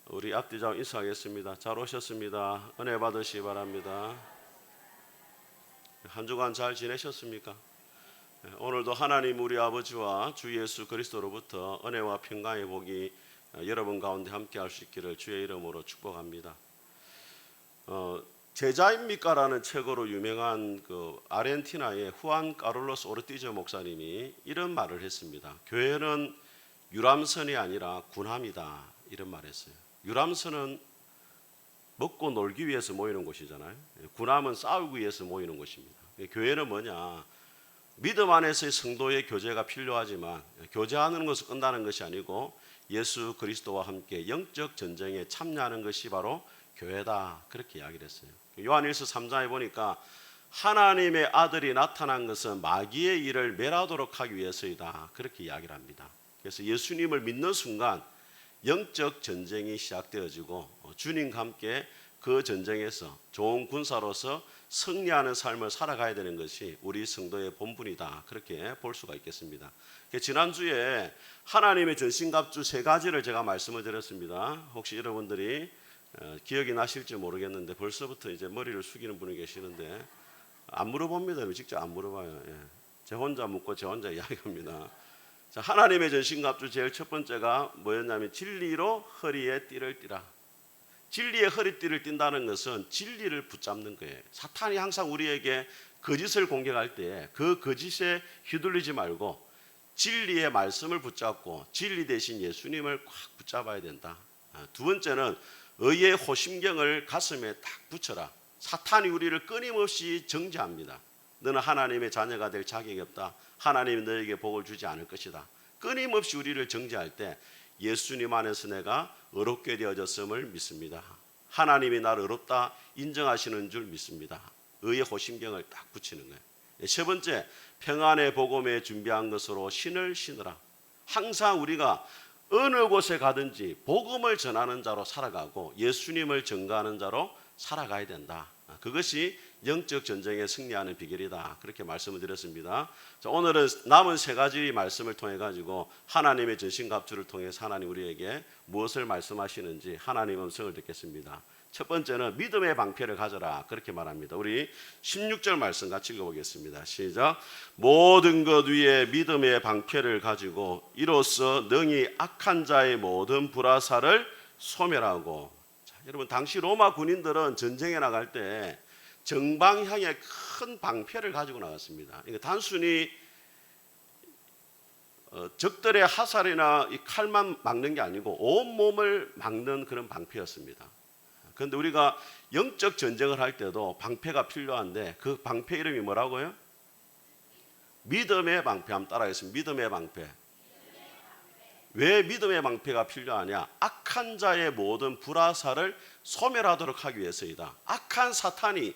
우리 앞뒤좌우 인사하겠습니다. 잘 오셨습니다. 은혜 받으시기 바랍니다. 한 주간 잘 지내셨습니까? 오늘도 하나님 우리 아버지와 주 예수 그리스도로부터 은혜와 평강의 복이 여러분 가운데 함께 할 수 있기를 주의 이름으로 축복합니다. 제자입니까? 라는 책으로 유명한 그 아르헨티나의 후안 카를로스 오르티즈 목사님이 이런 말을 했습니다. 교회는 유람선이 아니라 군함이다, 이런 말을 했어요. 유람선은 먹고 놀기 위해서 모이는 곳이잖아요. 군함은 싸우기 위해서 모이는 곳입니다. 교회는 뭐냐? 믿음 안에서의 성도의 교제가 필요하지만 교제하는 것을 끝나는 것이 아니고 예수 그리스도와 함께 영적 전쟁에 참여하는 것이 바로 교회다, 그렇게 이야기를 했어요. 요한일서 3장에 보니까 하나님의 아들이 나타난 것은 마귀의 일을 멸하도록 하기 위해서이다, 그렇게 이야기를 합니다. 그래서 예수님을 믿는 순간 영적 전쟁이 시작되어지고 주님과 함께 그 전쟁에서 좋은 군사로서 승리하는 삶을 살아가야 되는 것이 우리 성도의 본분이다, 그렇게 볼 수가 있겠습니다. 지난주에 하나님의 전신갑주 3가지를 제가 말씀을 드렸습니다. 혹시 여러분들이 기억이 나실지 모르겠는데 벌써부터 이제 머리를 숙이는 분이 계시는데 안 물어봅니다. 직접 안 물어봐요. 제 혼자 묻고 제 혼자 이야기합니다. 자, 하나님의 전신갑주 제일 첫 번째가 뭐였냐면 진리로 허리에 띠를 띠라. 진리의 허리띠를 띈다는 것은 진리를 붙잡는 거예요. 사탄이 항상 우리에게 거짓을 공격할 때 그 거짓에 휘둘리지 말고 진리의 말씀을 붙잡고 진리 대신 예수님을 꽉 붙잡아야 된다. 두 번째는 의의 호심경을 가슴에 딱 붙여라. 사탄이 우리를 끊임없이 정죄합니다. 너는 하나님의 자녀가 될 자격이 없다. 하나님이 너에게 복을 주지 않을 것이다. 끊임없이 우리를 정죄할 때 예수님 안에서 내가 의롭게 되어졌음을 믿습니다. 하나님이 나를 의롭다 인정하시는 줄 믿습니다. 의의 호심경을 딱 붙이는 거예요. 세 번째, 평안의 복음에 준비한 것으로 신을 신으라. 항상 우리가 어느 곳에 가든지 복음을 전하는 자로 살아가고 예수님을 전가하는 자로 살아가야 된다. 그것이 영적 전쟁에 승리하는 비결이다, 그렇게 말씀을 드렸습니다. 자, 오늘은 남은 3가지 말씀을 통해 가지고 하나님의 전신갑주를 통해서 하나님 우리에게 무엇을 말씀하시는지 하나님 음성을 듣겠습니다. 첫 번째는 믿음의 방패를 가져라, 그렇게 말합니다. 우리 16절 말씀 같이 읽어보겠습니다. 시작. 모든 것 위에 믿음의 방패를 가지고 이로써 능히 악한 자의 모든 불화살을 소멸하고. 자, 여러분, 당시 로마 군인들은 전쟁에 나갈 때 정방향에 큰 방패를 가지고 나갔습니다. 이거 단순히 적들의 화살이나 이 칼만 막는 게 아니고 온 몸을 막는 그런 방패였습니다. 그런데 우리가 영적 전쟁을 할 때도 방패가 필요한데 그 방패 이름이 뭐라고요? 믿음의 방패. 한번 따라하겠습니다. 믿음의 방패. 왜 믿음의 방패가 필요하냐? 악한 자의 모든 불화살을 소멸하도록 하기 위해서이다. 악한 사탄이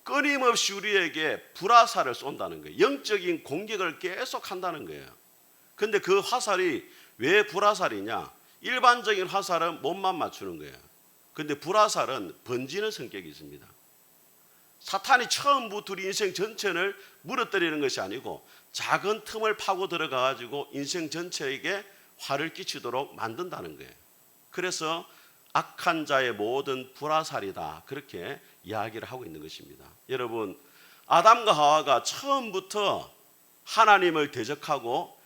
끊임없이 우리에게 불화살을 쏜다는 거예요. 영적인 공격을 계속 한다는 거예요. 그런데 그 화살이 왜 불화살이냐? 일반적인 화살은 몸만 맞추는 거예요. 그런데 불화살은 번지는 성격이 있습니다. 사탄이 처음부터 우리 인생 전체를 무너뜨리는 것이 아니고 작은 틈을 파고 들어가 가지고 인생 전체에게 화를 끼치도록 만든다는 거예요. 그래서 악한 자의 모든 불화살이다, 그렇게 이야기를 하고 있는 것입니다. 여러분, 아담과 하와가 처음부터 하나님을 대적하고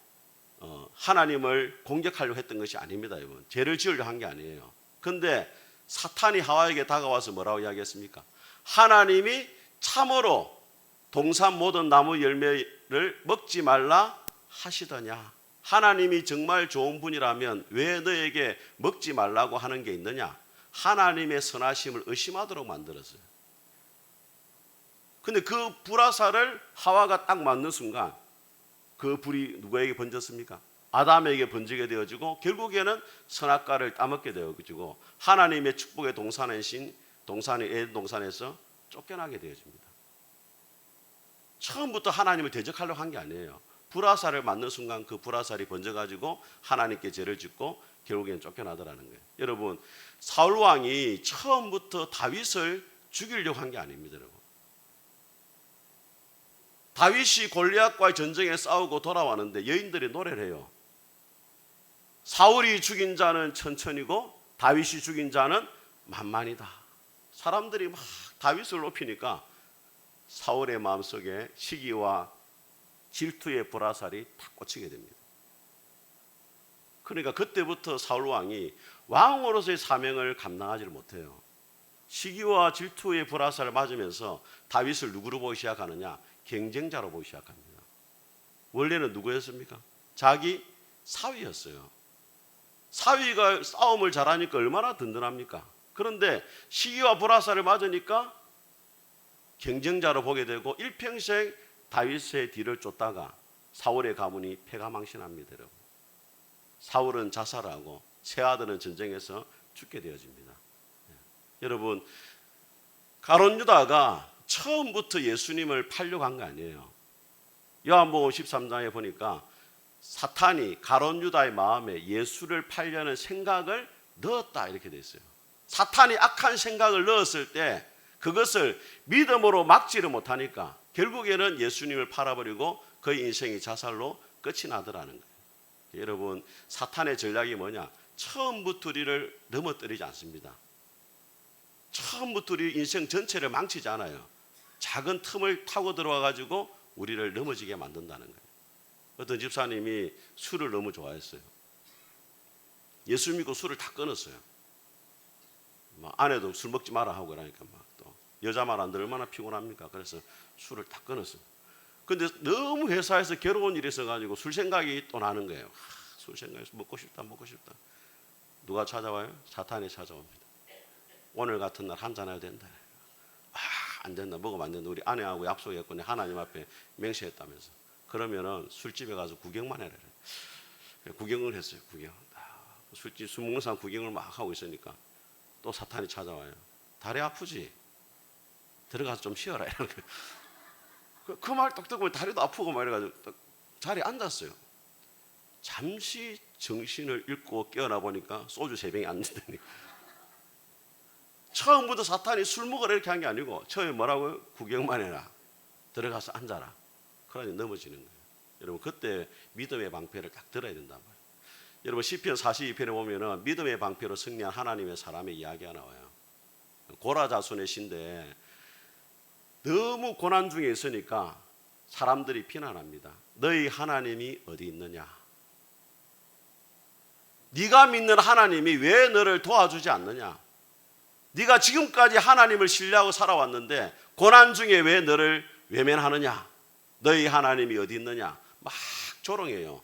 하나님을 공격하려고 했던 것이 아닙니다. 여러분, 죄를 지으려고 한 게 아니에요. 그런데 사탄이 하와에게 다가와서 뭐라고 이야기했습니까? 하나님이 참으로 동산 모든 나무 열매를 먹지 말라 하시더냐? 하나님이 정말 좋은 분이라면 왜 너에게 먹지 말라고 하는 게 있느냐? 하나님의 선하심을 의심하도록 만들었어요. 근데 그 불화살을 하와가 딱 맞는 순간 그 불이 누구에게 번졌습니까? 아담에게 번지게 되어지고 결국에는 선악과를 따먹게 되어지고 하나님의 축복의 동산의 에덴 동산에서 쫓겨나게 되어집니다. 처음부터 하나님을 대적하려고 한 게 아니에요. 불화살을 맞는 순간 그 불화살이 번져가지고 하나님께 죄를 짓고 결국에는 쫓겨나더라는 거예요. 여러분, 사울 왕이 처음부터 다윗을 죽이려고 한 게 아닙니다. 여러분, 다윗이 골리앗과의 전쟁에 싸우고 돌아왔는데 여인들이 노래를 해요. 사울이 죽인 자는 천천히고 다윗이 죽인 자는 만만이다. 사람들이 막 다윗을 높이니까 사울의 마음속에 시기와 질투의 불화살이 탁 꽂히게 됩니다. 그러니까 그때부터 사울 왕이 왕으로서의 사명을 감당하지를 못해요. 시기와 질투의 불화살을 맞으면서 다윗을 누구로 보기 시작하느냐? 경쟁자로 보기 시작합니다. 원래는 누구였습니까? 자기 사위였어요. 사위가 싸움을 잘하니까 얼마나 든든합니까? 그런데 시기와 불화살을 맞으니까 경쟁자로 보게 되고 일평생 다윗의 뒤를 쫓다가 사울의 가문이 패가망신합니다. 여러분. 사울은 자살하고 세 아들은 전쟁에서 죽게 되어집니다. 여러분, 가룟 유다가 처음부터 예수님을 팔려고 한 거 아니에요. 요한복음 13장에 보니까 사탄이 가룟 유다의 마음에 예수를 팔려는 생각을 넣었다 이렇게 돼 있어요. 사탄이 악한 생각을 넣었을 때 그것을 믿음으로 막지를 못하니까 결국에는 예수님을 팔아버리고 그의 인생이 자살로 끝이 나더라는 거예요. 여러분, 사탄의 전략이 뭐냐? 처음부터 우리를 넘어뜨리지 않습니다. 처음부터 우리 인생 전체를 망치지 않아요. 작은 틈을 타고 들어와 가지고 우리를 넘어지게 만든다는 거예요. 어떤 집사님이 술을 너무 좋아했어요. 예수 믿고 술을 다 끊었어요. 아내도 술 먹지 마라 하고 그러니까 막 또 여자 말 안 들으면 얼마나 피곤합니까? 그래서 술을 다 끊었어요. 근데 너무 회사에서 괴로운 일이 있어가지고 술 생각이 또 나는 거예요. 술 생각이 먹고 싶다. 누가 찾아와요? 사탄이 찾아옵니다. 오늘 같은 날 한잔 해야 된다. 안 된다. 먹으면 안 된다. 우리 아내하고 약속했거든요. 하나님 앞에 맹세했다면서. 그러면은 술집에 가서 구경만 해라. 구경을 했어요. 구경. 술집 술 먹는 사람 구경을 막 하고 있으니까 또 사탄이 찾아와요. 다리 아프지? 들어가서 좀 쉬어라. 그 말 딱 듣고 다리도 아프고 막 이래가지고 자리에 앉았어요. 잠시 정신을 잃고 깨어나 보니까 소주 3병이 안 된다니. 처음부터 사탄이 술 먹으라 이렇게 한 게 아니고 처음에 뭐라고요? 구경만 해라. 들어가서 앉아라. 그러니 넘어지는 거예요. 여러분, 그때 믿음의 방패를 딱 들어야 된단 말이에요. 여러분, 시편 42편에 보면은 믿음의 방패로 승리한 하나님의 사람의 이야기가 나와요. 고라 자손의 시인데 너무 고난 중에 있으니까 사람들이 비난합니다. 너희 하나님이 어디 있느냐? 네가 믿는 하나님이 왜 너를 도와주지 않느냐? 네가 지금까지 하나님을 신뢰하고 살아왔는데 고난 중에 왜 너를 외면하느냐? 너희 하나님이 어디 있느냐? 막 조롱해요.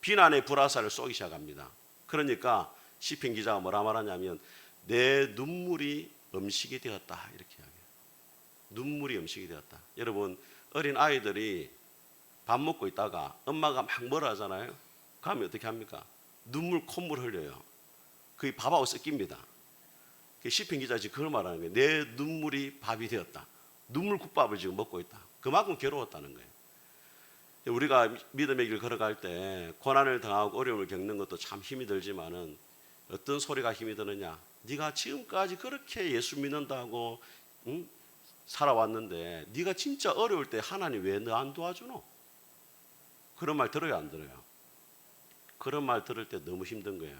비난의 불화살을 쏘기 시작합니다. 그러니까 시편 기자가 뭐라 말하냐면 내 눈물이 음식이 되었다 이렇게 이야기해요. 눈물이 음식이 되었다. 여러분, 어린 아이들이 밥 먹고 있다가 엄마가 막 뭐라 하잖아요. 그러면 어떻게 합니까? 눈물 콧물 흘려요. 그게 밥하고 섞입니다. 시편 기자 지금 그걸 말하는 거예요. 내 눈물이 밥이 되었다. 눈물 국밥을 지금 먹고 있다. 그만큼 괴로웠다는 거예요. 우리가 믿음의 길 걸어갈 때 고난을 당하고 어려움을 겪는 것도 참 힘이 들지만은 어떤 소리가 힘이 드느냐? 네가 지금까지 그렇게 예수 믿는다고 살아왔는데 네가 진짜 어려울 때 하나님 왜 너 안 도와주노? 그런 말 들어요, 안 들어요? 그런 말 들을 때 너무 힘든 거예요.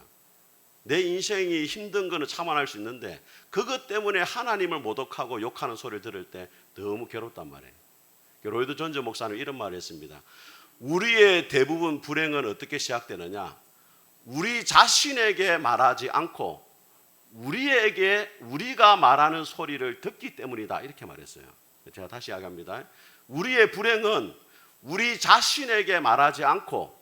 내 인생이 힘든 거는 참아낼 수 있는데 그것 때문에 하나님을 모독하고 욕하는 소리를 들을 때 너무 괴롭단 말이에요. 로이드 존즈 목사는 이런 말을 했습니다. 우리의 대부분 불행은 어떻게 시작되느냐? 우리 자신에게 말하지 않고 우리가 말하는 소리를 듣기 때문이다 이렇게 말했어요. 제가 다시 이야기합니다. 우리의 불행은 우리 자신에게 말하지 않고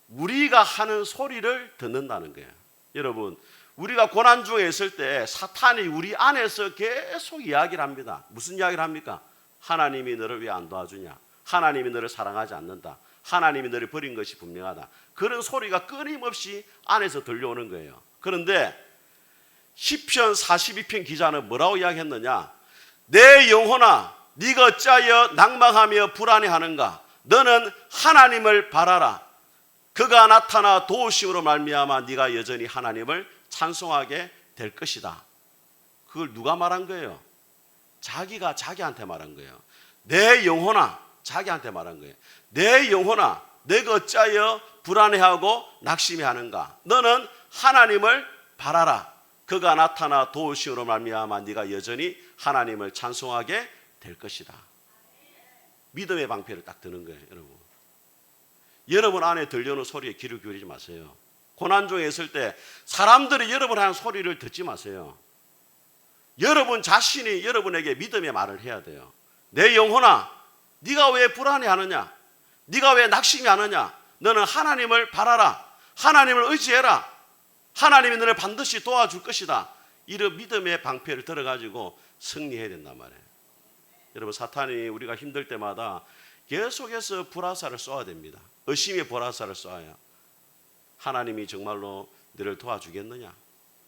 우리가 하는 소리를 듣는다는 거예요. 여러분, 우리가 고난 중에 있을 때 사탄이 우리 안에서 계속 이야기를 합니다. 무슨 이야기를 합니까? 하나님이 너를 왜 안 도와주냐? 하나님이 너를 사랑하지 않는다. 하나님이 너를 버린 것이 분명하다. 그런 소리가 끊임없이 안에서 들려오는 거예요. 그런데 시편 42편 기자는 뭐라고 이야기했느냐? 내 영혼아, 네가 어찌하여 낭망하며 불안해하는가? 너는 하나님을 바라라. 그가 나타나 도우심으로 말미암아 네가 여전히 하나님을 찬송하게 될 것이다. 그걸 누가 말한 거예요? 자기가 자기한테 말한 거예요. 내 영혼아, 자기한테 말한 거예요. 내 영혼아, 내가 어찌하여 불안해하고 낙심해하는가? 너는 하나님을 바라라. 그가 나타나 도우심으로 말미암아 네가 여전히 하나님을 찬송하게 될 것이다. 믿음의 방패를 딱 드는 거예요, 여러분. 여러분 안에 들려오는 소리에 귀를 기울이지 마세요. 고난 중에 있을 때 사람들이 여러분 하는 소리를 듣지 마세요. 여러분 자신이 여러분에게 믿음의 말을 해야 돼요. 내 영혼아, 네가 왜 불안해하느냐? 네가 왜 낙심하느냐? 너는 하나님을 바라라. 하나님을 의지해라. 하나님이 너를 반드시 도와줄 것이다. 이런 믿음의 방패를 들어가지고 승리해야 된단 말이에요. 여러분, 사탄이 우리가 힘들 때마다 계속해서 불화살을 쏘아야 됩니다. 의심의 불화살을 쏘아요. 하나님이 정말로 너를 도와주겠느냐?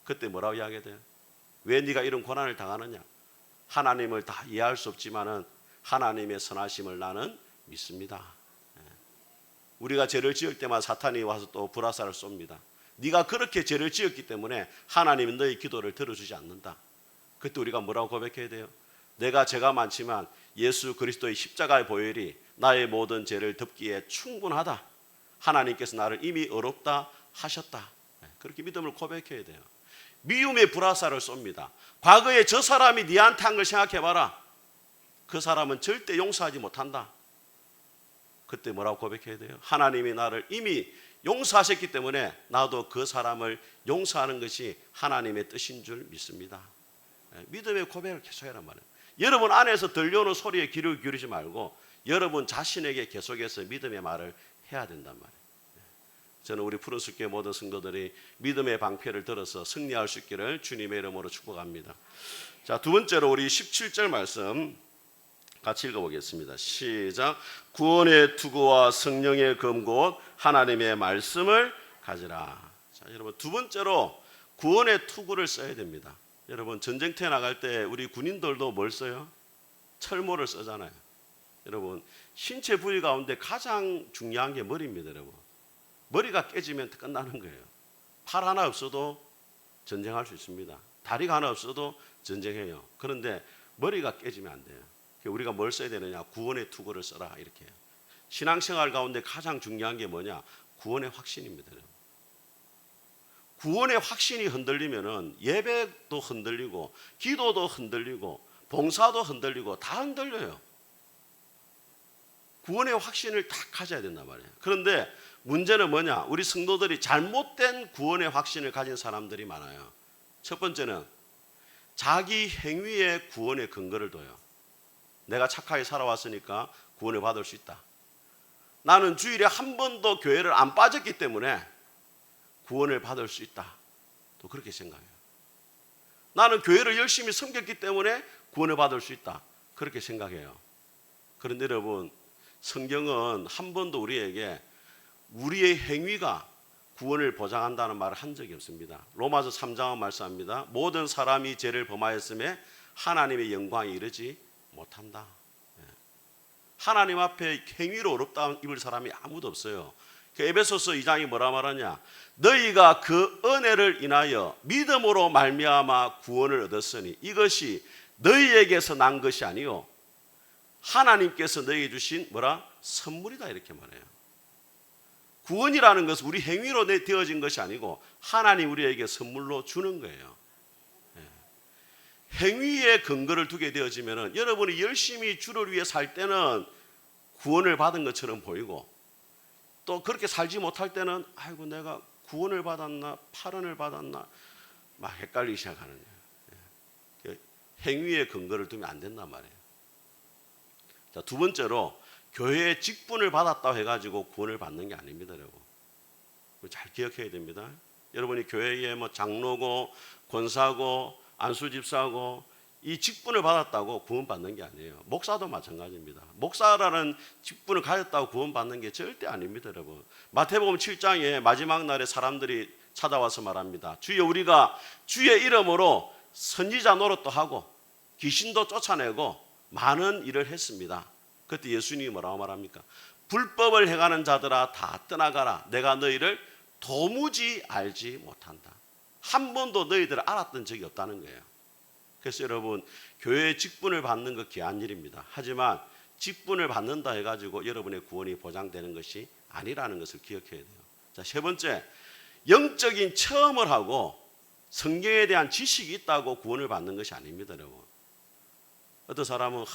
그때 뭐라고 이야기해야 돼요? 왜 네가 이런 고난을 당하느냐? 하나님을 다 이해할 수 없지만은 하나님의 선하심을 나는 믿습니다. 우리가 죄를 지을 때마다 사탄이 와서 또 불화살을 쏩니다. 네가 그렇게 죄를 지었기 때문에 하나님은 너의 기도를 들어주지 않는다. 그때 우리가 뭐라고 고백해야 돼요? 내가 죄가 많지만 예수 그리스도의 십자가의 보혈이 나의 모든 죄를 덮기에 충분하다. 하나님께서 나를 이미 의롭다 하셨다. 그렇게 믿음을 고백해야 돼요. 미움의 불화살을 쏩니다. 과거에 저 사람이 네한테 한 걸 생각해봐라. 그 사람은 절대 용서하지 못한다. 그때 뭐라고 고백해야 돼요? 하나님이 나를 이미 용서하셨기 때문에 나도 그 사람을 용서하는 것이 하나님의 뜻인 줄 믿습니다. 믿음의 고백을 계속해란 말이에요. 여러분 안에서 들려오는 소리에 귀를 기울이지 말고 여러분 자신에게 계속해서 믿음의 말을 해야 된단 말이에요. 저는 우리 푸른숲교회 모든 성도들이 믿음의 방패를 들어서 승리할 수 있기를 주님의 이름으로 축복합니다. 자, 두 번째로 우리 17절 말씀 같이 읽어보겠습니다. 시작. 구원의 투구와 성령의 검곧 하나님의 말씀을 가지라. 자, 여러분 두 번째로 구원의 투구를 써야 됩니다. 여러분 전쟁터에 나갈 때 우리 군인들도 뭘 써요? 철모를 쓰잖아요. 여러분 신체 부위 가운데 가장 중요한 게 머리입니다. 여러분 머리가 깨지면 끝나는 거예요. 팔 하나 없어도 전쟁할 수 있습니다. 다리가 하나 없어도 전쟁해요. 그런데 머리가 깨지면 안 돼요. 우리가 뭘 써야 되느냐? 구원의 투구를 써라 이렇게 해요. 신앙생활 가운데 가장 중요한 게 뭐냐? 구원의 확신입니다. 구원의 확신이 흔들리면은 예배도 흔들리고 기도도 흔들리고 봉사도 흔들리고 다 흔들려요. 구원의 확신을 다 가져야 된단 말이에요. 그런데 문제는 뭐냐? 우리 성도들이 잘못된 구원의 확신을 가진 사람들이 많아요. 첫 번째는 자기 행위에 구원의 근거를 둬요. 내가 착하게 살아왔으니까 구원을 받을 수 있다. 나는 주일에 한 번도 교회를 안 빠졌기 때문에 구원을 받을 수 있다. 또 그렇게 생각해요. 나는 교회를 열심히 섬겼기 때문에 구원을 받을 수 있다. 그렇게 생각해요. 그런데 여러분 성경은 한 번도 우리에게 우리의 행위가 구원을 보장한다는 말을 한 적이 없습니다. 로마서 3장은 말씀합니다. 모든 사람이 죄를 범하였음에 하나님의 영광에 이르지 못한다. 하나님 앞에 행위로 어렵다 입을 사람이 아무도 없어요. 에베소서 2장이 뭐라 말하냐? 너희가 그 은혜를 인하여 믿음으로 말미암아 구원을 얻었으니 이것이 너희에게서 난 것이 아니요 하나님께서 너희에게 주신 뭐라? 선물이다 이렇게 말해요. 구원이라는 것은 우리 행위로 되어진 것이 아니고 하나님 우리에게 선물로 주는 거예요. 행위에 근거를 두게 되어지면 여러분이 열심히 주를 위해 살 때는 구원을 받은 것처럼 보이고 또 그렇게 살지 못할 때는 아이고 내가 구원을 받았나 8원을 받았나 막 헷갈리기 시작하는 거예요. 행위에 근거를 두면 안 된단 말이에요. 자, 두 번째로 교회의 직분을 받았다고 해가지고 구원을 받는 게 아닙니다. 여러분 잘 기억해야 됩니다. 여러분이 교회에 뭐 장로고 권사고 안수집사고 이 직분을 받았다고 구원받는 게 아니에요. 목사도 마찬가지입니다. 목사라는 직분을 가졌다고 구원받는 게 절대 아닙니다. 여러분 마태복음 7장에 마지막 날에 사람들이 찾아와서 말합니다. 주여 우리가 주의 이름으로 선지자 노릇도 하고 귀신도 쫓아내고 많은 일을 했습니다. 그때 예수님이 뭐라고 말합니까? 불법을 행하는 자들아 다 떠나가라. 내가 너희를 도무지 알지 못한다. 한 번도 너희들을 알았던 적이 없다는 거예요. 그래서 여러분 교회의 직분을 받는 거 귀한 일입니다. 하지만 직분을 받는다 해가지고 여러분의 구원이 보장되는 것이 아니라는 것을 기억해야 돼요. 자, 세 번째 영적인 체험을 하고 성경에 대한 지식이 있다고 구원을 받는 것이 아닙니다, 여러분. 어떤 사람은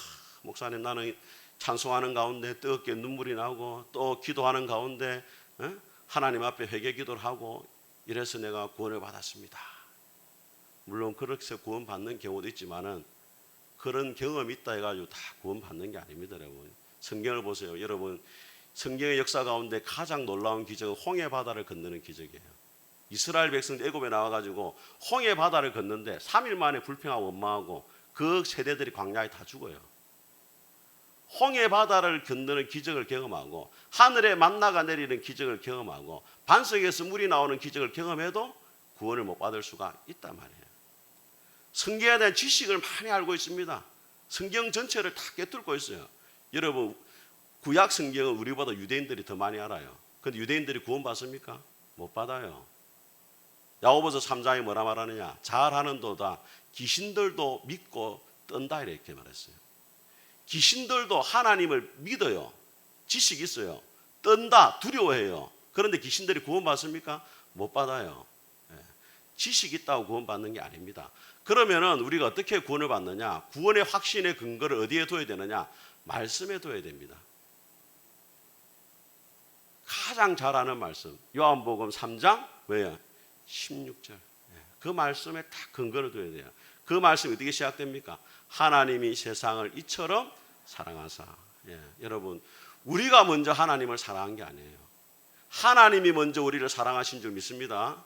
목사님 나는 찬송하는 가운데 뜨겁게 눈물이 나고 또 기도하는 가운데 하나님 앞에 회개 기도를 하고 이래서 내가 구원을 받았습니다. 물론 그렇게 구원받는 경우도 있지만은 그런 경험이 있다 해가지고 다 구원받는 게 아닙니다, 여러분. 성경을 보세요. 여러분, 성경의 역사 가운데 가장 놀라운 기적은 홍해 바다를 건너는 기적이에요. 이스라엘 백성들 애굽에 나와가지고 홍해 바다를 걷는데 3일 만에 불평하고 원망하고 그 세대들이 광야에 다 죽어요. 홍해 바다를 건너는 기적을 경험하고 하늘에 만나가 내리는 기적을 경험하고 반석에서 물이 나오는 기적을 경험해도 구원을 못 받을 수가 있단 말이에요. 성경에 대한 지식을 많이 알고 있습니다. 성경 전체를 다 꿰뚫고 있어요. 여러분, 구약 성경은 우리보다 유대인들이 더 많이 알아요. 그런데 유대인들이 구원 받습니까? 못 받아요. 야고보서 3장에 뭐라 말하느냐? 잘하는도다 귀신들도 믿고 떤다 이렇게 말했어요. 귀신들도 하나님을 믿어요. 지식이 있어요. 떤다, 두려워해요. 그런데 귀신들이 구원 받습니까? 못 받아요. 지식이 있다고 구원 받는 게 아닙니다. 그러면은 우리가 어떻게 구원을 받느냐? 구원의 확신의 근거를 어디에 둬야 되느냐? 말씀에 둬야 됩니다. 가장 잘 아는 말씀 요한복음 3장 왜요? 16절. 그 말씀에 딱 근거를 둬야 돼요. 그 말씀이 어떻게 시작됩니까? 하나님이 세상을 이처럼 사랑하사. 여러분, 우리가 먼저 하나님을 사랑한 게 아니에요. 하나님이 먼저 우리를 사랑하신 줄 믿습니다.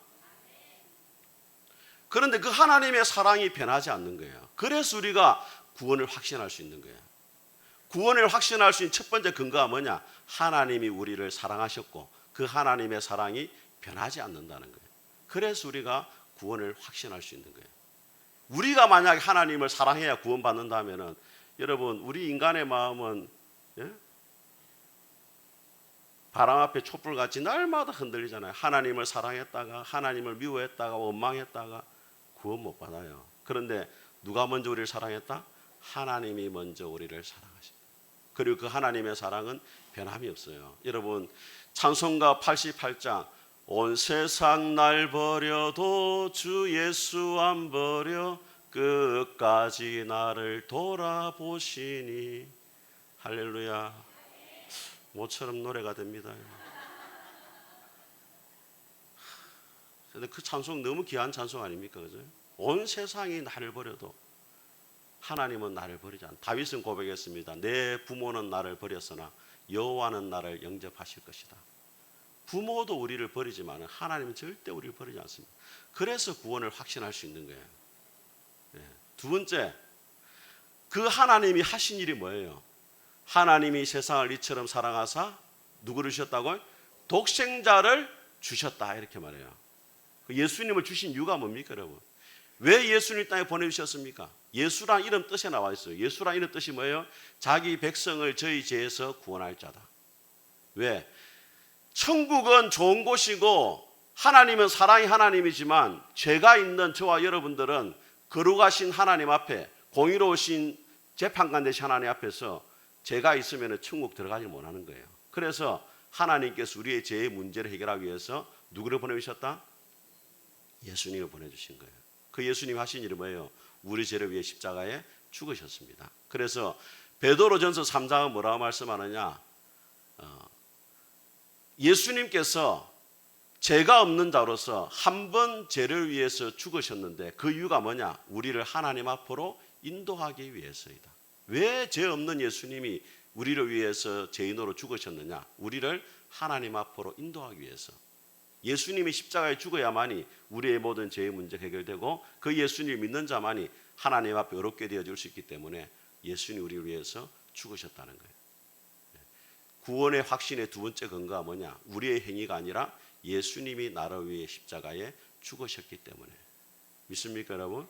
그런데 그 하나님의 사랑이 변하지 않는 거예요. 그래서 우리가 구원을 확신할 수 있는 거예요. 구원을 확신할 수 있는 첫 번째 근거가 뭐냐? 하나님이 우리를 사랑하셨고 그 하나님의 사랑이 변하지 않는다는 거예요. 그래서 우리가 구원을 확신할 수 있는 거예요. 우리가 만약에 하나님을 사랑해야 구원받는다면은 여러분, 우리 인간의 마음은 바람 앞에 촛불같이 날마다 흔들리잖아요. 하나님을 사랑했다가 하나님을 미워했다가 원망했다가 구원 못 받아요. 그런데 누가 먼저 우리를 사랑했다? 하나님이 먼저 우리를 사랑하십니다. 그리고 그 하나님의 사랑은 변함이 없어요. 여러분, 찬송가 88장 온 세상 날 버려도 주 예수 안 버려 끝까지 나를 돌아보시니 할렐루야. 모처럼 노래가 됩니다. 근데 그 찬송 너무 귀한 찬송 아닙니까? 그죠? 온 세상이 나를 버려도 하나님은 나를 버리지 않다. 다윗은 고백했습니다. 내 부모는 나를 버렸으나 여호와는 나를 영접하실 것이다. 부모도 우리를 버리지만 하나님은 절대 우리를 버리지 않습니다. 그래서 구원을 확신할 수 있는 거예요. 두 번째, 그 하나님이 하신 일이 뭐예요? 하나님이 세상을 이처럼 사랑하사 누구를 주셨다고요? 독생자를 주셨다 이렇게 말해요. 예수님을 주신 이유가 뭡니까, 여러분? 왜 예수님 땅에 보내주셨습니까? 예수란 이름 뜻에 나와 있어요. 예수란 이름 뜻이 뭐예요? 자기 백성을 저희 죄에서 구원할 자다. 왜? 천국은 좋은 곳이고 하나님은 사랑의 하나님이지만 죄가 있는 저와 여러분들은 거룩하신 하나님 앞에 공의로우신 재판관 되신 하나님 앞에서 죄가 있으면 천국 들어가지 못하는 거예요. 그래서 하나님께서 우리의 죄의 문제를 해결하기 위해서 누구를 보내주셨다? 예수님을 보내주신 거예요. 그 예수님 하신 일이 뭐예요? 우리 죄를 위해 십자가에 죽으셨습니다. 그래서 베드로전서 3장은 뭐라고 말씀하느냐? 예수님께서 죄가 없는 자로서 한 번 죄를 위해서 죽으셨는데 그 이유가 뭐냐? 우리를 하나님 앞으로 인도하기 위해서이다. 왜 죄 없는 예수님이 우리를 위해서 죄인으로 죽으셨느냐? 우리를 하나님 앞으로 인도하기 위해서. 예수님이 십자가에 죽어야만이 우리의 모든 죄의 문제 해결되고 그 예수님을 믿는 자만이 하나님 앞에 의롭게 되어질 수 있기 때문에 예수님이 우리를 위해서 죽으셨다는 거예요. 구원의 확신의 두 번째 근거가 뭐냐? 우리의 행위가 아니라 예수님이 나를 위해 십자가에 죽으셨기 때문에. 믿습니까, 여러분?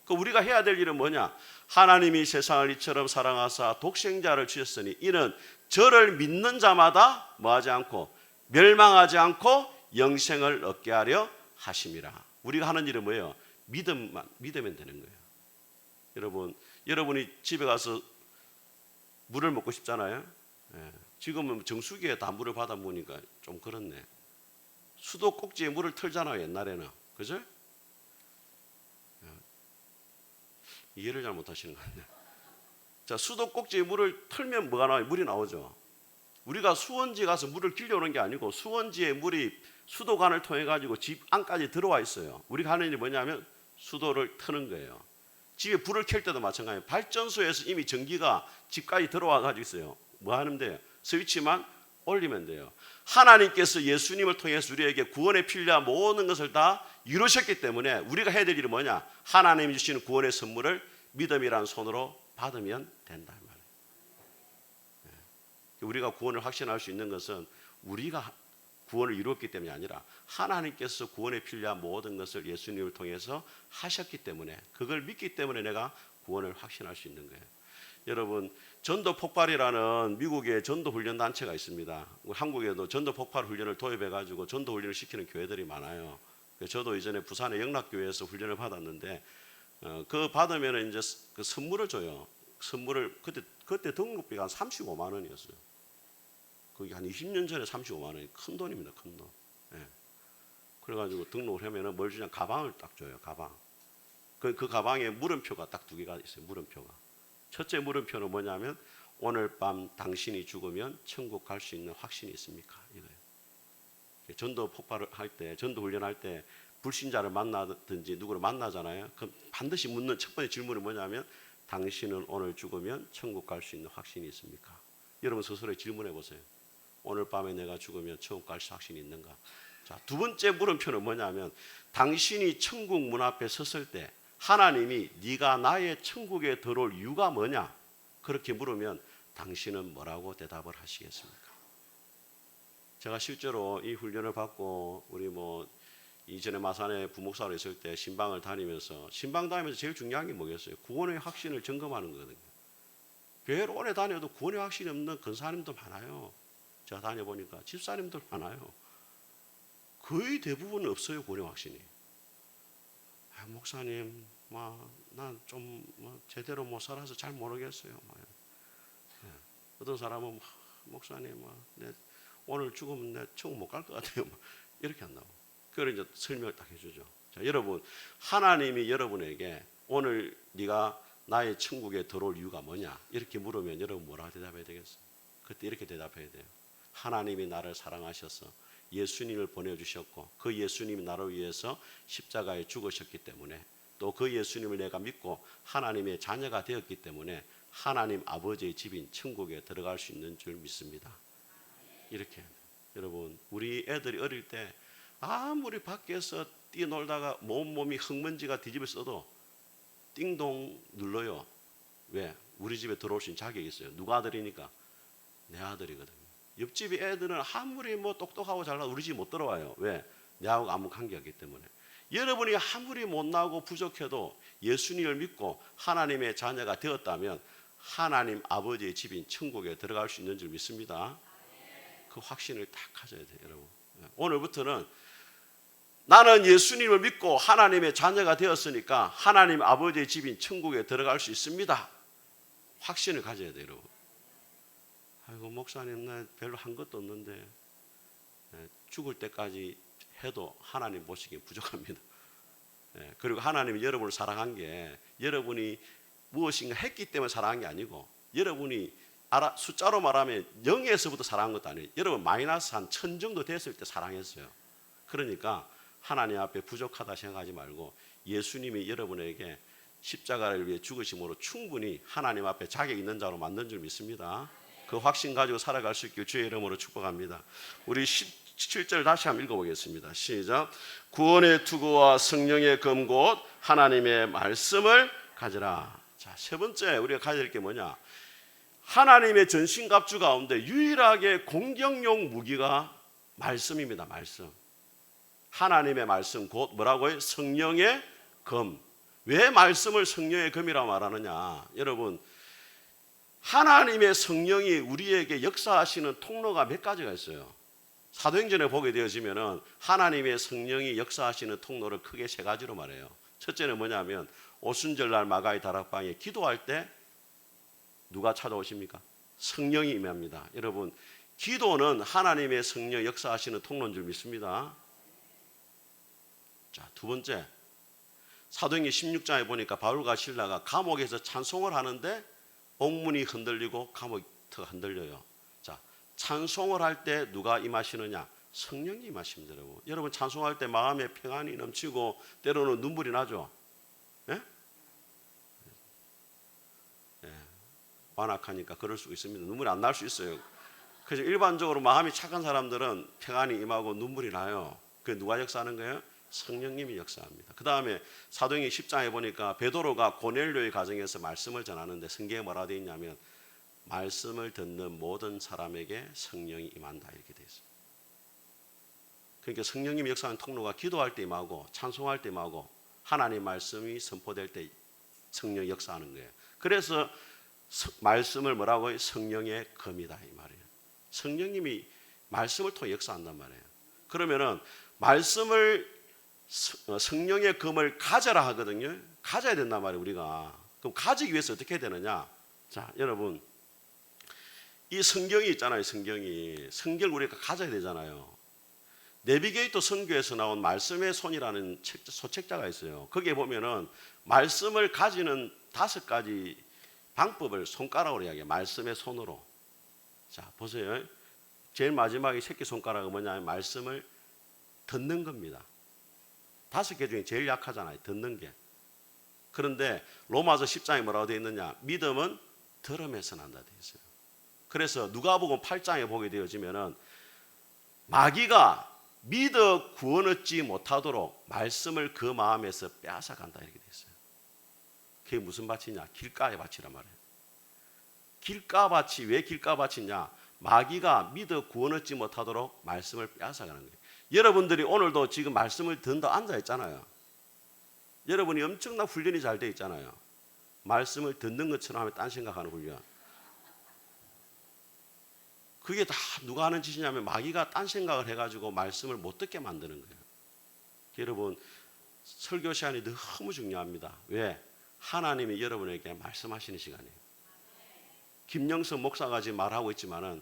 그 우리가 해야 될 일은 뭐냐? 하나님이 세상을 이처럼 사랑하사 독생자를 주셨으니 이는 저를 믿는 자마다 뭐하지 않고 멸망하지 않고 영생을 얻게 하려 하심이라. 우리가 하는 일은 뭐예요? 믿으면 되는 거예요. 여러분이 집에 가서 물을 먹고 싶잖아요. 지금은 정수기에 다 물을 받아 먹으니까 좀 그렇네. 수도꼭지에 물을 틀잖아요, 옛날에는. 그죠? 이해를 잘 못하시는 것 같네요. 자, 수도꼭지에 물을 틀면 뭐가 나와요? 물이 나오죠. 우리가 수원지에 가서 물을 길려오는 게 아니고 수원지에 물이 수도관을 통해 가지고 집 안까지 들어와 있어요. 우리가 하는 일이 뭐냐면 수도를 트는 거예요. 집에 불을 켤 때도 마찬가지예요. 발전소에서 이미 전기가 집까지 들어와 가지고 있어요. 뭐 하는데요? 스위치만 올리면 돼요. 하나님께서 예수님을 통해서 우리에게 구원에 필요한 모든 것을 다 이루셨기 때문에 우리가 해야 될 일은 뭐냐? 하나님이 주시는 구원의 선물을 믿음이라는 손으로 받으면 된다 말이에요. 우리가 구원을 확신할 수 있는 것은 우리가 구원을 이루었기 때문이 아니라 하나님께서 구원에 필요한 모든 것을 예수님을 통해서 하셨기 때문에, 그걸 믿기 때문에 내가 구원을 확신할 수 있는 거예요. 여러분, 전도 폭발이라는 미국의 전도 훈련 단체가 있습니다. 한국에도 전도 폭발 훈련을 도입해 가지고 전도 훈련을 시키는 교회들이 많아요. 저도 이전에 부산의 영락교회에서 훈련을 받았는데 그 받으면 이제 그 선물을 줘요. 선물을 그때 등록비가 한 35만 원이었어요. 그게 한 20년 전에 35만 원이 큰 돈입니다. 큰 돈. 예. 그래가지고 등록을 하면은 뭘 주냐? 가방을 딱 줘요. 가방. 그 가방에 물음표가 딱 2개가 있어요. 물음표가. 첫째 물음표는 뭐냐면 오늘 밤 당신이 죽으면 천국 갈 수 있는 확신이 있습니까? 이거예요. 전도 폭발을 할 때, 전도 훈련할 때 불신자를 만나든지 누구를 만나잖아요. 그럼 반드시 묻는 첫 번째 질문은 뭐냐면 당신은 오늘 죽으면 천국 갈 수 있는 확신이 있습니까? 여러분 스스로 질문해 보세요. 오늘 밤에 내가 죽으면 천국 갈 수 확신이 있는가? 자, 두 번째 물음표는 뭐냐면 당신이 천국 문 앞에 섰을 때 하나님이 네가 나의 천국에 들어올 이유가 뭐냐? 그렇게 물으면 당신은 뭐라고 대답을 하시겠습니까? 제가 실제로 이 훈련을 받고 우리 이전에 마산에 부목사로 있을 때 신방을 다니면서 신방 다니면서 제일 중요한 게 뭐겠어요? 구원의 확신을 점검하는 거거든요. 교회를 오래 다녀도 구원의 확신이 없는 권사님도 많아요. 제가 다녀보니까 집사님들 많아요. 거의 대부분 없어요. 구원의 확신이. 목사님, 난 좀 제대로 못 살아서 잘 모르겠어요. 어떤 사람은 목사님, 내 오늘 죽으면 내 천국 못 갈 것 같아요. 이렇게 한다고. 그걸 이제 설명을 딱 해주죠. 자, 여러분, 하나님이 여러분에게 오늘 네가 나의 천국에 들어올 이유가 뭐냐? 이렇게 물으면 여러분 뭐라고 대답해야 되겠어요? 그때 이렇게 대답해야 돼요. 하나님이 나를 사랑하셔서 예수님을 보내주셨고 그 예수님이 나를 위해서 십자가에 죽으셨기 때문에 또 그 예수님을 내가 믿고 하나님의 자녀가 되었기 때문에 하나님 아버지의 집인 천국에 들어갈 수 있는 줄 믿습니다. 이렇게. 여러분, 우리 애들이 어릴 때 아무리 밖에서 뛰어놀다가 몸이 흙먼지가 뒤집어써도 띵동 눌러요. 왜? 우리 집에 들어올 수 있는 자격이 있어요. 누가 아들이니까? 내 아들이거든요. 옆집 애들은 아무리 똑똑하고 잘나도 우리 집 못 들어와요. 왜? 내하고 아무 관계없기 때문에. 여러분이 아무리 못나고 부족해도 예수님을 믿고 하나님의 자녀가 되었다면 하나님 아버지의 집인 천국에 들어갈 수 있는 줄 믿습니다. 그 확신을 딱 가져야 돼요, 여러분. 오늘부터는 나는 예수님을 믿고 하나님의 자녀가 되었으니까 하나님 아버지의 집인 천국에 들어갈 수 있습니다. 확신을 가져야 돼요, 여러분. 아이고, 목사님, 나 별로 한 것도 없는데 죽을 때까지 해도 하나님 보시기엔 부족합니다. 그리고 하나님이 여러분을 사랑한 게 여러분이 무엇인가 했기 때문에 사랑한 게 아니고 여러분이 숫자로 말하면 0에서부터 사랑한 것도 아니에요. 여러분 마이너스 한 1000 정도 됐을 때 사랑했어요. 그러니까 하나님 앞에 부족하다 생각하지 말고 예수님이 여러분에게 십자가를 위해 죽으심으로 충분히 하나님 앞에 자격 있는 자로 만든 줄 믿습니다. 그 확신 가지고 살아갈 수 있길 주의 이름으로 축복합니다. 우리 17절 다시 한번 읽어보겠습니다. 시작. 구원의 투구와 성령의 검곧 하나님의 말씀을 가지라. 자, 세 번째 우리가 가져야 될 게 뭐냐? 하나님의 전신갑주 가운데 유일하게 공격용 무기가 말씀입니다. 말씀. 하나님의 말씀 곧 뭐라고요? 성령의 검. 왜 말씀을 성령의 검이라고 말하느냐? 여러분, 하나님의 성령이 우리에게 역사하시는 통로가 몇 가지가 있어요. 사도행전에 보게 되어지면은 하나님의 성령이 역사하시는 통로를 크게 세 가지로 말해요. 첫째는 뭐냐면 오순절날 마가의 다락방에 기도할 때 누가 찾아오십니까? 성령이 임합니다. 여러분, 기도는 하나님의 성령 역사하시는 통로인 줄 믿습니다. 자, 두 번째, 사도행전 16장에 보니까 바울과 실라가 감옥에서 찬송을 하는데 옥문이 흔들리고 감옥이 흔들려요. 자, 찬송을 할 때 누가 임하시느냐? 성령이 임하십니다. 여러분 찬송할 때 마음에 평안이 넘치고 때로는 눈물이 나죠. 예? 예. 완악하니까 그럴 수 있습니다. 눈물이 안 날 수 있어요. 그래서 일반적으로 마음이 착한 사람들은 평안이 임하고 눈물이 나요. 그게 누가 역사하는 거예요? 성령님이 역사합니다. 그 다음에 사도행전 10장에 보니까 베드로가 고넬료의 가정에서 말씀을 전하는데 성경에 뭐라고 되어 있냐면 말씀을 듣는 모든 사람에게 성령이 임한다 이렇게 되어 있습니다. 그러니까 성령님이 역사하는 통로가 기도할 때 임하고 찬송할 때 임하고 하나님 말씀이 선포될 때 성령이 역사하는 거예요. 그래서 말씀을 뭐라고 해요? 성령의 검이다 이 말이에요. 성령님이 말씀을 통해 역사한단 말이에요. 그러면은 말씀을 성령의 검을 가져라 하거든요. 가져야 된단 말이에요 우리가. 그럼 가지기 위해서 어떻게 해야 되느냐? 자 여러분 이 성경이 있잖아요. 성경을 우리가 가져야 되잖아요. 내비게이터 선교에서 나온 말씀의 손이라는 소책자가 있어요. 거기에 보면은 말씀을 가지는 5가지 방법을 손가락으로 이야기해요. 말씀의 손으로. 자 보세요. 제일 마지막에 새끼손가락은 뭐냐면 말씀을 듣는 겁니다. 5개 중에 제일 약하잖아요. 듣는 게. 그런데 로마서 10장에 뭐라고 되어 있느냐? 믿음은 들음에서 난다 되어 있어요. 그래서 누가복음 8장에 보게 되어지면은 마귀가 믿어 구원 얻지 못하도록 말씀을 그 마음에서 빼앗아 간다 이렇게 되어 있어요. 그게 무슨 밭이냐? 길가의 밭이란 말이에요. 길가밭이 왜 길가밭이냐? 마귀가 믿어 구원 얻지 못하도록 말씀을 빼앗아 가는 거예요. 여러분들이 오늘도 지금 말씀을 듣는다 앉아 있잖아요. 여러분이 엄청난 훈련이 잘 돼 있잖아요. 말씀을 듣는 것처럼 하면 딴 생각하는 훈련. 그게 다 누가 하는 짓이냐면 마귀가 딴 생각을 해가지고 말씀을 못 듣게 만드는 거예요. 여러분 설교 시간이 너무 중요합니다. 왜? 하나님이 여러분에게 말씀하시는 시간이에요. 김영선 목사가 지금 말하고 있지만은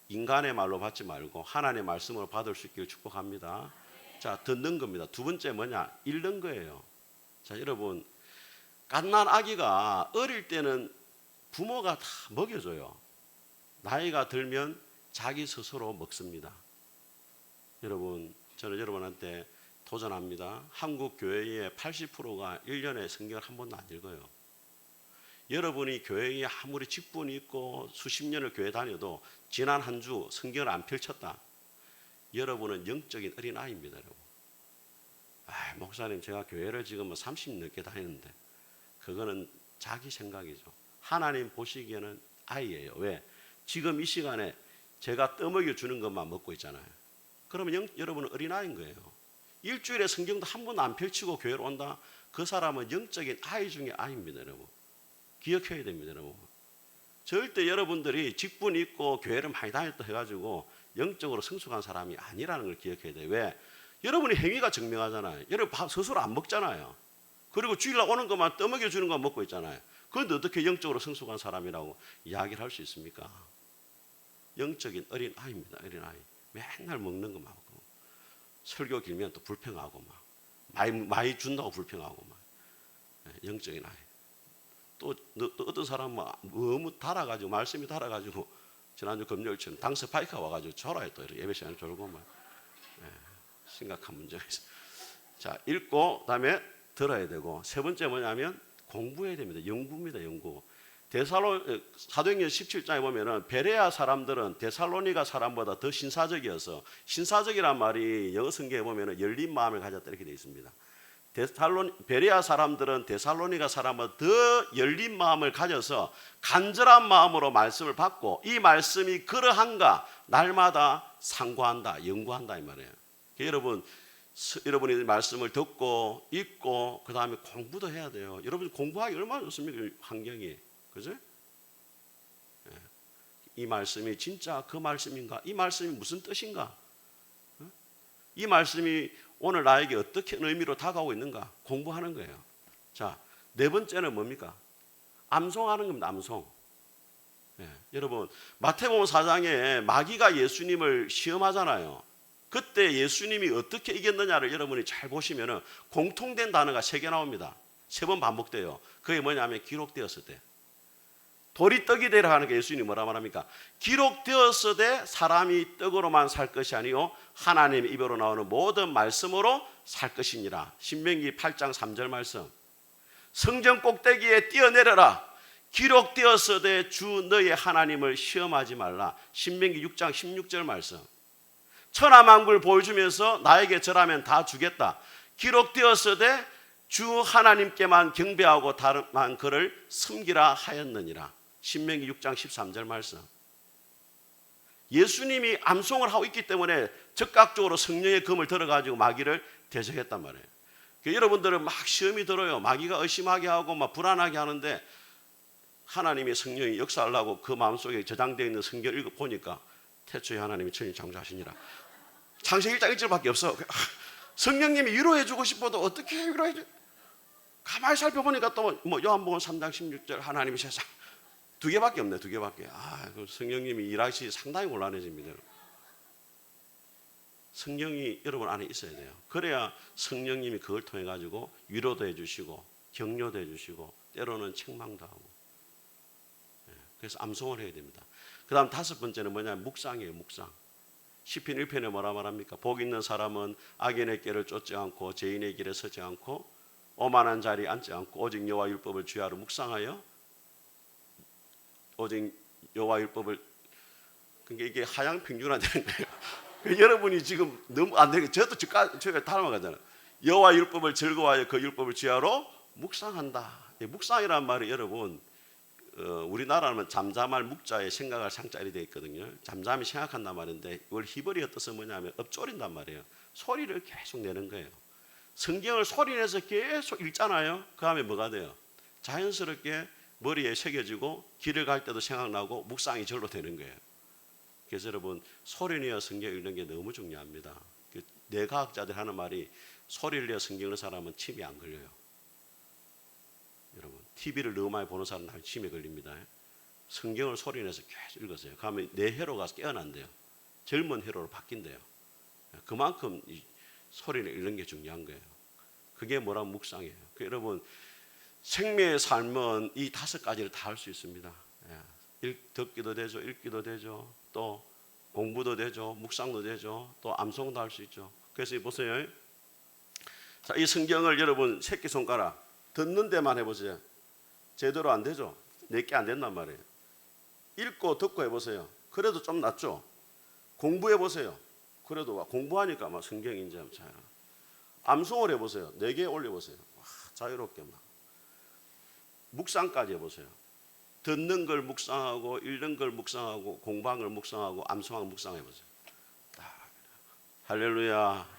인간의 말로 받지 말고 하나님의 말씀으로 받을 수 있기를 축복합니다. 자, 듣는 겁니다. 두 번째 뭐냐? 읽는 거예요. 자, 여러분 갓난 아기가 어릴 때는 부모가 다 먹여줘요. 나이가 들면 자기 스스로 먹습니다. 여러분 저는 여러분한테 도전합니다. 한국 교회의 80%가 1년에 성경을 한 번도 안 읽어요. 여러분이 교회에 아무리 직분이 있고 수십 년을 교회 다녀도 지난 한 주 성경을 안 펼쳤다. 여러분은 영적인 어린아이입니다. 여러분. 목사님 제가 교회를 지금 30 넘게 다니는데 그거는 자기 생각이죠. 하나님 보시기에는 아이예요. 왜? 지금 이 시간에 제가 떠먹여 주는 것만 먹고 있잖아요. 그러면 여러분은 어린아이인 거예요. 일주일에 성경도 한 번도 안 펼치고 교회로 온다. 그 사람은 영적인 아이 중에 아이입니다. 여러분. 기억해야 됩니다. 여러분. 절대 여러분들이 직분 있고 교회를 많이 다녔다 해가지고 영적으로 성숙한 사람이 아니라는 걸 기억해야 돼요. 왜? 여러분이 행위가 증명하잖아요. 여러분 밥 스스로 안 먹잖아요. 그리고 주일날 오는 것만 떠먹여 주는 것만 먹고 있잖아요. 그런데 어떻게 영적으로 성숙한 사람이라고 이야기를 할 수 있습니까? 영적인 어린아이입니다. 어린아이. 맨날 먹는 것만 먹고 설교 길면 또 불평하고 막 많이 준다고 불평하고 막 영적인 아이. 또 어떤 사람은 너무 달아가지고 말씀이 달아가지고 지난주 금요일처럼 당 스파이크가 와가지고 졸아요. 또 예배 시간에 졸고 막 심각한 문제가 있어요. 자 읽고 그다음에 들어야 되고 세 번째 뭐냐면 공부해야 됩니다. 연구입니다. 연구. 사도행전 17장에 보면은 베레아 사람들은 데살로니가 사람보다 더 신사적이어서 신사적이란 말이 영어 성경에 보면은 열린 마음을 가졌다 이렇게 되어 있습니다. 베레아 사람들은 데살로니가 사람보다 더 열린 마음을 가져서 간절한 마음으로 말씀을 받고 이 말씀이 그러한가 날마다 상고한다, 연구한다 이 말이에요. 여러분이 말씀을 듣고 읽고 그 다음에 공부도 해야 돼요. 여러분 공부하기 얼마나 좋습니까? 환경이. 그죠? 이 말씀이 진짜 그 말씀인가? 이 말씀이 무슨 뜻인가? 이 말씀이 오늘 나에게 어떻게 의미로 다가오고 있는가? 공부하는 거예요. 자, 네 번째는 뭡니까? 암송하는 겁니다. 암송. 여러분 마태복음 4장에 마귀가 예수님을 시험하잖아요. 그때 예수님이 어떻게 이겼느냐를 여러분이 잘 보시면 공통된 단어가 3개 나옵니다. 3번 반복돼요. 그게 뭐냐면 기록되었을 때. 돌이 떡이 되라 하는 게 예수님이 뭐라 말합니까? 기록되었을 때 사람이 떡으로만 살 것이 아니요 하나님의 입으로 나오는 모든 말씀으로 살 것이니라. 신명기 8장 3절 말씀. 성전 꼭대기에 뛰어내려라. 기록되었을 때 주 너의 하나님을 시험하지 말라. 신명기 6장 16절 말씀. 천하만국을 보여주면서 나에게 절하면 다 주겠다. 기록되었을 때 주 하나님께만 경배하고 다른 그를 섬기라 하였느니라. 신명기 6장 13절 말씀. 예수님이 암송을 하고 있기 때문에 즉각적으로 성령의 검을 들어가지고 마귀를 대적했단 말이에요. 여러분들은 막 시험이 들어요. 마귀가 의심하게 하고 막 불안하게 하는데 하나님의 성령이 역사하려고 그 마음속에 저장되어 있는 성경을 읽어보니까 태초에 하나님이 천지 창조하시니라. 창세기 1장 1절밖에 없어. 성령님이 위로해 주고 싶어도 어떻게 위로해 줘? 가만히 살펴보니까 또 뭐 요한복음 3장 16절 하나님이 세상 2개밖에 없네. 2개밖에. 그 성령님이 일하시 상당히 곤란해집니다. 성령이 여러분 안에 있어야 돼요. 그래야 성령님이 그걸 통해 가지고 위로도 해주시고 격려도 해주시고 때로는 책망도 하고. 그래서 암송을 해야 됩니다. 그 다음 5번째는 뭐냐면 묵상이에요. 묵상. 시편 1편에 뭐라 말합니까? 복 있는 사람은 악인의 길을 쫓지 않고 죄인의 길에 서지 않고 오만한 자리에 앉지 않고 오직 여호와 율법을 주야로 묵상하여 오직 여호와 율법을 그러니까 이게 하향 평준화 되는 거예요. 여러분이 지금 너무 안 되게 저도 저가 닮아가잖아요. 여호와 율법을 즐거워하여 그 율법을 주야로 묵상한다. 묵상이라는 말이 여러분 우리나라는 잠잠할 묵자에 생각할 상자리 되어 있거든요. 잠잠히 생각한단 말인데 이걸 히브리어 뜻은 뭐냐면 엎조린단 말이에요. 소리를 계속 내는 거예요. 성경을 소리내서 계속 읽잖아요. 그 다음에 뭐가 돼요? 자연스럽게 머리에 새겨지고 길을 갈 때도 생각나고 묵상이 절로 되는 거예요. 그래서 여러분 소리내어 성경 읽는 게 너무 중요합니다. 뇌과학자들 하는 말이 소리를 내어 성경 읽는 사람은 침이 안 걸려요. 여러분 TV를 너무 많이 보는 사람은 침에 걸립니다. 성경을 소리내서 계속 읽으세요. 그러면 내 혈로가 깨어난대요. 젊은 혈로로 바뀐대요. 그만큼 이 소리를 읽는 게 중요한 거예요. 그게 뭐라 묵상이에요. 여러분 생명의 삶은 이 5가지를 다 할 수 있습니다. 듣기도 되죠. 읽기도 되죠. 또 공부도 되죠. 묵상도 되죠. 또 암송도 할 수 있죠. 그래서 보세요. 자, 이 성경을 여러분 새끼손가락 듣는 데만 해보세요. 제대로 안 되죠. 내게 안 된단 말이에요. 읽고 듣고 해보세요. 그래도 좀 낫죠. 공부해보세요. 그래도 공부하니까 막 성경이 이제 잘. 암송을 해보세요. 4개 올려보세요. 와, 자유롭게 막. 묵상까지 해보세요. 듣는 걸 묵상하고 읽는 걸 묵상하고 공부하는 걸 묵상하고 암송하는 걸 묵상해보세요. 할렐루야.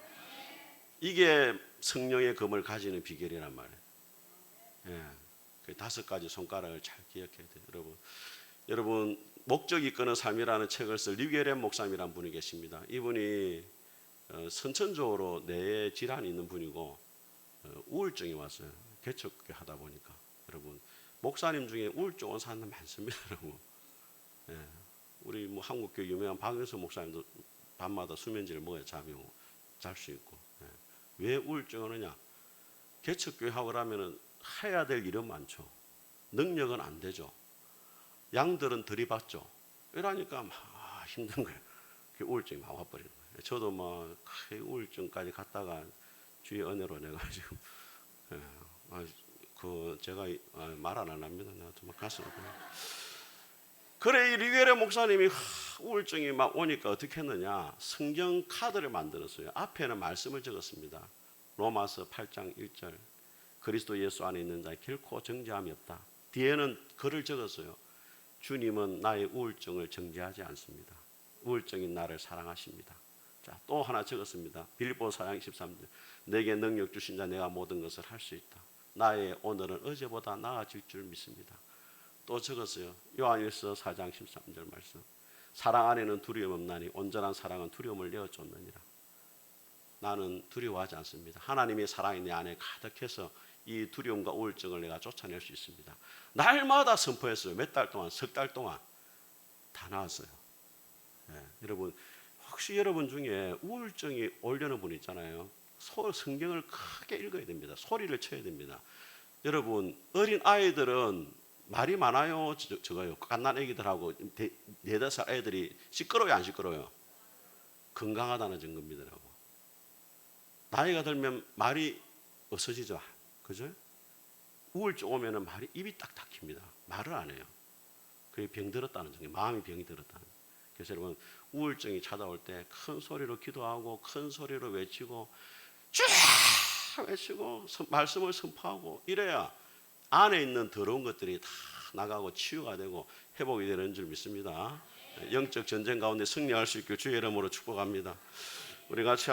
이게 성령의 검을 가지는 비결이란 말이에요. 그 5가지 손가락을 잘 기억해야 돼요. 여러분 목적이 이끄는 삶이라는 책을 쓴 류게렘 목사님이라는 분이 계십니다. 이분이 선천적으로 뇌에 질환이 있는 분이고 우울증이 왔어요. 개척교회 하다 보니까. 여러분 목사님 중에 우울증 온 사람 많습니다. 여러분. 우리 뭐 한국교회 유명한 박영수 목사님도 밤마다 수면제를 먹어야 잠이 잘 수 있고. 왜 우울증을 오느냐? 개척교회 하고 그러면은 해야 될 일은 많죠. 능력은 안 되죠. 양들은 들이받죠. 이러니까 막 힘든 거예요. 우울증이 막 와버리는 거예요. 저도 막 우울증까지 갔다가 주의 은혜로 내가 지금 제가 말 안 합니다. 내가 좀 가슴 그래 이 류게렘 목사님이 우울증이 막 오니까 어떻게 했느냐? 성경 카드를 만들었어요. 앞에는 말씀을 적었습니다. 로마서 8장 1절 그리스도 예수 안에 있는 자 결코 정죄함이 없다. 뒤에는 글을 적었어요. 주님은 나의 우울증을 정죄하지 않습니다. 우울증이 나를 사랑하십니다. 자, 또 하나 적었습니다. 빌립보서 4장 13절 내게 능력 주신 자 내가 모든 것을 할 수 있다. 나의 오늘은 어제보다 나아질 줄 믿습니다. 또 적었어요. 요한일서 4장 13절 말씀 사랑 안에는 두려움 없나니 온전한 사랑은 두려움을 내어쫓느니라. 나는 두려워하지 않습니다. 하나님의 사랑이 내 안에 가득해서 이 두려움과 우울증을 내가 쫓아낼 수 있습니다. 날마다 선포했어요. 몇 달 동안, 3달 동안 다 나왔어요. 여러분 혹시 여러분 중에 우울증이 오려는 분 있잖아요. 성경을 크게 읽어야 됩니다. 소리를 쳐야 됩니다. 여러분 어린 아이들은 말이 많아요, 적어요? 갓난 애기들하고 4-5살 애들이 시끄러워요, 안 시끄러워요? 건강하다는 증거입니다. 나이가 들면 말이 없어지죠, 그죠? 우울증 오면은 말이 입이 딱 닫힙니다. 말을 안 해요. 그게 병들었다는 증거, 마음이 병이 들었다는. 그래서 여러분 우울증이 찾아올 때 큰 소리로 기도하고 큰 소리로 외치고 쫙 외치고 말씀을 선포하고 이래야 안에 있는 더러운 것들이 다 나가고 치유가 되고 회복이 되는 줄 믿습니다. 영적 전쟁 가운데 승리할 수 있길 주의 이름으로 축복합니다. 우리 같이